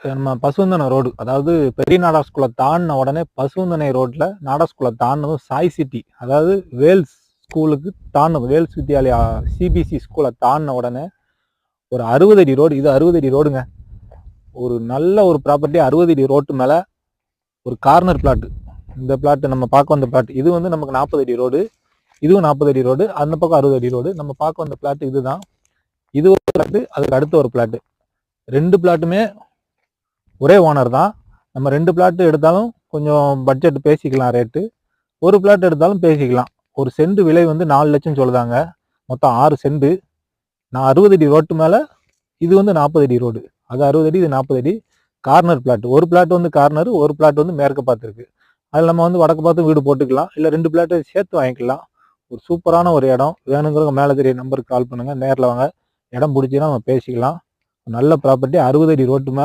நம்ம பசுவந்தனை ரோடு, அதாவது பெரிய நாடார் ஸ்கூலை தாண்டின உடனே பசுவந்தனை ரோட்ல நாடார் ஸ்கூலை தாண்டினதும் சாய் சிட்டி, அதாவது வேல்ஸ் ஸ்கூலுக்கு தாண்டினது, வேல்ஸ் வித்யாலயா சிபிசி ஸ்கூலை தாண்டின உடனே ஒரு 60 அடி ரோடு. இது 60 அடி ரோடுங்க. ஒரு நல்ல ஒரு ப்ராப்பர்ட்டி 60 அடி ரோட்டு மேல ஒரு கார்னர் பிளாட். இந்த பிளாட் நம்ம பார்க்க வந்த பிளாட் இது வந்து நமக்கு 40 அடி ரோடு, இதுவும் 40 அடி ரோடு, அந்த பக்கம் 60 அடி ரோடு. நம்ம பார்க்க வந்த பிளாட் இதுதான். இது ஒரு பிளாட், அதுக்கு அடுத்த ஒரு பிளாட். 2 பிளாட்டுமே ஒரே ஓனர் தான். நம்ம 2 பிளாட் எடுத்தாலும் கொஞ்சம் பட்ஜெட் பேசிக்கலாம், ரேட்டு. ஒரு பிளாட் எடுத்தாலும் பேசிக்கலாம். ஒரு சென்ட் விலை வந்து 4 லட்சம் சொல்லுதாங்க. மொத்தம் 6 சென்ட். நான் 60 அடி ரோட்டு மேல, இது வந்து 40 அடி ரோடு. அது 60 அடி, இது 40 அடி. Corner plot. ஒரு பிளாட் வந்து கார்னர், ஒரு பிளாட் வந்து மேற்க பார்த்துருக்கு. அதில் நம்ம வந்து வடக்கு பார்த்து வீடு போட்டுக்கலாம், இல்லை 2 பிளாட்டு சேர்த்து வாங்கிக்கலாம். ஒரு சூப்பரான ஒரு இடம். வேணுங்கிறவங்க மேலே தெரிய நம்பருக்கு கால் பண்ணுங்க, நேரில் வாங்க. இடம் பிடிச்சின்னா நம்ம பேசிக்கலாம். நல்ல ப்ராப்பர்ட்டி 60 அடி ரோட்டு மேலே